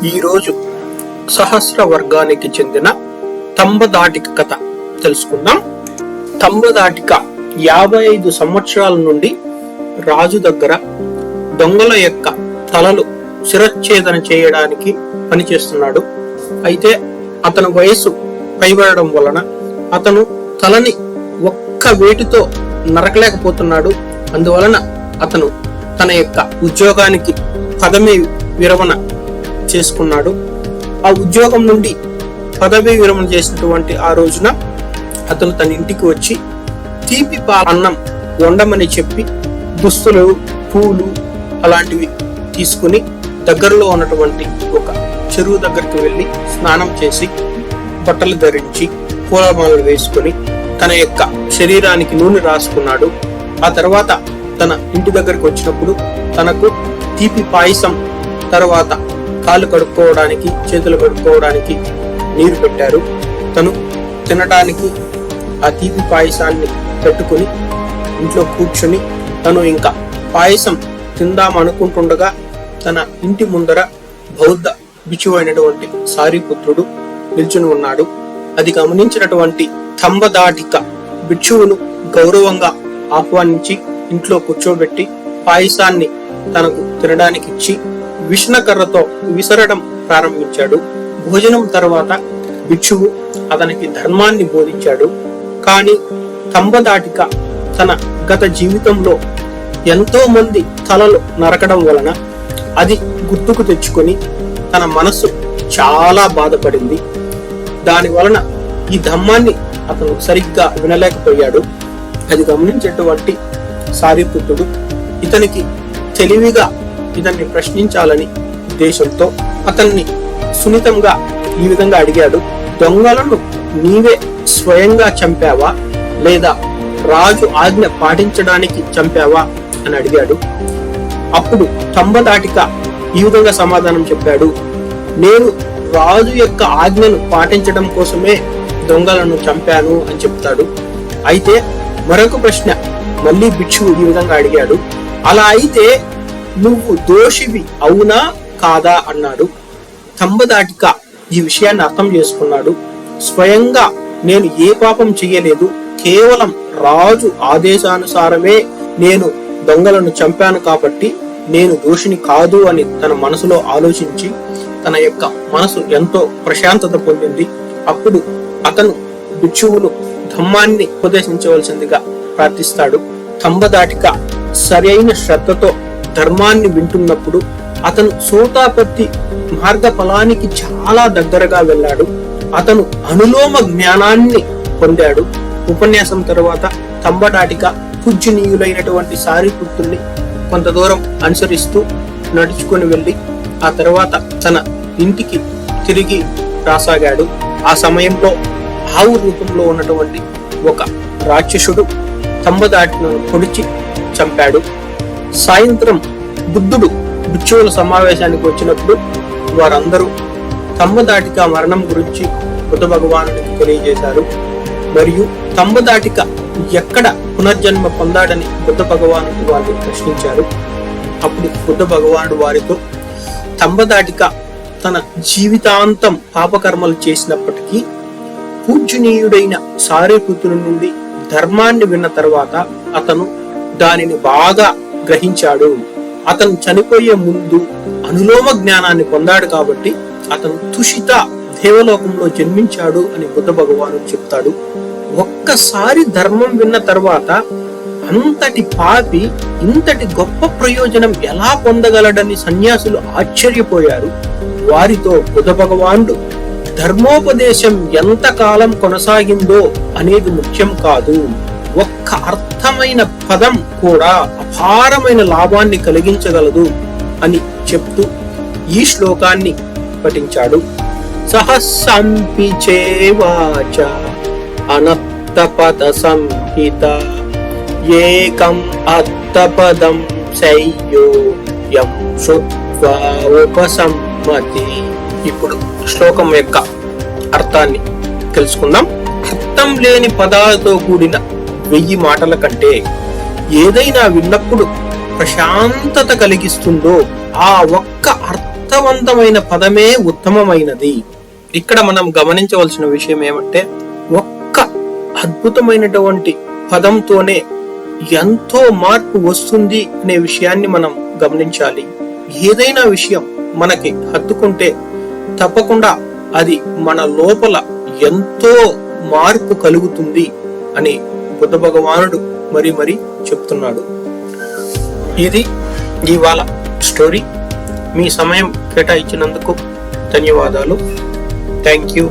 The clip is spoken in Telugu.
ఈరోజు సహస్ర వర్గానికి చెందిన తంబదాటిక కథ తెలుసుకుందాం. తంబదాటిక 55 సంవత్సరాల నుండి రాజు దగ్గర దొంగల యొక్క తలలు శిరచ్ఛేదన చేయడానికి పనిచేస్తున్నాడు. అయితే అతని వయసు పైబడడం వలన అతను తలని ఒక్క వేటితో నరకలేకపోతున్నాడు. అందువలన అతను తన యొక్క ఉద్యోగానికి పదవి విరమణ చేసుకున్నాడు. ఆ ఉద్యోగం నుండి పదవి విరమణ చేసినటువంటి ఆ రోజున అతను తన ఇంటికి వచ్చి తీపి అన్నం వండమని చెప్పి దుస్తులు, పూలు అలాంటివి తీసుకుని దగ్గరలో ఉన్నటువంటి ఒక చెరువు దగ్గరికి వెళ్లి స్నానం చేసి బట్టలు ధరించి పూలమాలలు వేసుకుని తన యొక్క శరీరానికి నూనె రాసుకున్నాడు. ఆ తర్వాత తన ఇంటి దగ్గరికి వచ్చినప్పుడు తనకు తీపి పాయసం, తర్వాత కాళ్ళు కడుక్కోవడానికి, చేతులు కడుక్కోవడానికి నీరు పెట్టారు. తను తినడానికి ఆ తీపి పాయసాన్ని పెట్టుకుని ఇంట్లో కూర్చుని తను ఇంకా పాయసం తిందాం అనుకుంటుండగా తన ఇంటి ముందర బౌద్ధ బిక్షువు అయినటువంటి సారిపుత్రుడు నిల్చుని ఉన్నాడు. అది గమనించినటువంటి తంబదాటిక భిక్షువును గౌరవంగా ఆహ్వానించి ఇంట్లో కూర్చోబెట్టి పాయసాన్ని తనకు తినడానికి ఇచ్చి విష్ణకర్రతో విసరడం ప్రారంభించాడు. భోజనం తర్వాత భిక్షువు అతనికి ధర్మాన్ని బోధించాడు. కానీ తంబదాటిక తన గత జీవితంలో ఎంతో మంది తలలు నరకడం వలన అది గుర్తుకు తెచ్చుకొని తన మనస్సు చాలా బాధపడింది. దాని వలన ఈ ధర్మాన్ని అతను సరిగ్గా వినలేకపోయాడు. అది గమనించేటువంటి సారిపుత్రుడు ఇతనికి తెలివిగా ఇతన్ని ప్రశ్నించాలని ఉద్దేశంతో అతన్ని సున్నితంగా ఈ విధంగా అడిగాడు. దొంగలను నీవే స్వయంగా చంపావా లేదా రాజు ఆజ్ఞ పాటించడానికి చంపావా అని అడిగాడు. అప్పుడు తంబదాటిక ఈ విధంగా సమాధానం చెప్పాడు. నేను రాజు యొక్క ఆజ్ఞను పాటించడం కోసమే దొంగలను చంపాను అని చెప్తాడు. అయితే మరొక ప్రశ్న మళ్ళీ భిక్షువు ఈ విధంగా అడిగాడు. అలా అయితే నువ్వు దోషివి అవునా కాదా అన్నాడు. తంబదాటిక ఈ విషయాన్ని అర్థం చేసుకున్నాడు. స్వయంగా నేను ఏ పాపం చెయ్యలేదు, కేవలం రాజు ఆదేశానుసారమే నేను దొంగలను చంపాను కాబట్టి నేను దోషిని కాదు అని తన మనసులో ఆలోచించి తన యొక్క మనసు ఎంతో ప్రశాంతత పొందింది. అప్పుడు అతను భిక్షువును ధమ్మాన్ని ఉపదేశించవలసిందిగా ప్రార్థిస్తాడు. తంబదాటిక సరైన శ్రద్ధతో ధర్మాన్ని వింటున్నప్పుడు అతను సోతాపత్తి మార్గ ఫలానికి చాలా దగ్గరగా వెళ్ళాడు. అతను అనులోమ జ్ఞానాన్ని పొందాడు. ఉపన్యాసం తర్వాత తంబదాటిక పూజ్యనీయులైనటువంటి సారిపుత్రుల్ని కొంత దూరం అనుసరిస్తూ నడుచుకొని వెళ్ళి ఆ తర్వాత తన ఇంటికి తిరిగి రాసాగాడు. ఆ సమయంలో ఆవు రూపంలో ఉన్నటువంటి ఒక రాక్షసుడు తంబదాటికను పొడిచి చంపాడు. సాయంత్రం బుద్ధుడు భిక్షువుల సమావేశానికి వచ్చినప్పుడు వారందరూ తంబదాటిక మరణం గురించి బుద్ధ భగవానుడికి తెలియజేశారు. మరియు తంబదాటిక ఎక్కడ పునర్జన్మ పొందాడని బుద్ధ భగవానుడు వారిని ప్రశ్నించారు. అప్పుడు బుద్ధ భగవానుడు వారితో తంబదాటిక తన జీవితాంతం పాపకర్మలు చేసినప్పటికీ పూజ్యనీయుడైన సారిపుత్రుని నుండి ధర్మాన్ని విన్న తర్వాత అతను దానిని బాగా గ్రహించాడు. అతను చనిపోయే ముందు అనులోమ జ్ఞానాన్ని పొందాడు కాబట్టి అతను తుషిత దేవలోకంలో జన్మించాడు అని బుద్ధ భగవానుడు చెప్తాడు. ఒక్కసారి ధర్మం విన్న తర్వాత అంతటి పాపి ఇంతటి గొప్ప ప్రయోజనం ఎలా పొందగలడని సన్యాసులు ఆశ్చర్యపోయారు. వారితో బుద్ధ భగవానుడు ధర్మోపదేశం ఎంతకాలం కొనసాగిందో అనేది ముఖ్యం కాదు, ఒక్క అర్థమైన పదం కూడా అపారమైన లాభాన్ని కలిగించగలదు అని చెప్తూ ఈ శ్లోకాన్ని పఠించాడు. సహస్సంపి చేవాచ అనత్తపద సంహిత ఏకం అత్తపదం శయ్యో యం శుత్వా ఉపసమ్మతి. ఇప్పుడు శ్లోకం యొక్క అర్థాన్ని తెలుసుకుందాం. అర్థం లేని పదాలతో కూడిన 1000 మాటల కంటే ఏదైనా విన్నప్పుడు ప్రశాంతత కలిగిస్తుందో ఆ ఒక్క అర్థ అర్థవంతమైన పదమే ఉత్తమమైనది. ఇక్కడ మనం గమనించవలసిన విషయం ఏమంటే, ఒక్క అద్భుతమైనటువంటి పదంతోనే ఎంతో మార్పు వస్తుంది అనే విషయాన్ని మనం గమనించాలి. ఏదైనా విషయం మనకి హత్తుకుంటే తప్పకుండా అది మన లోపల ఎంతో మార్పు కలుగుతుంది అని బుద్ధ భగవానుడు మరీ చెప్తున్నాడు. ఇది ఇవాళ స్టోరీ. మీ సమయం కేటాయించినందుకు ధన్యవాదాలు. Thank you.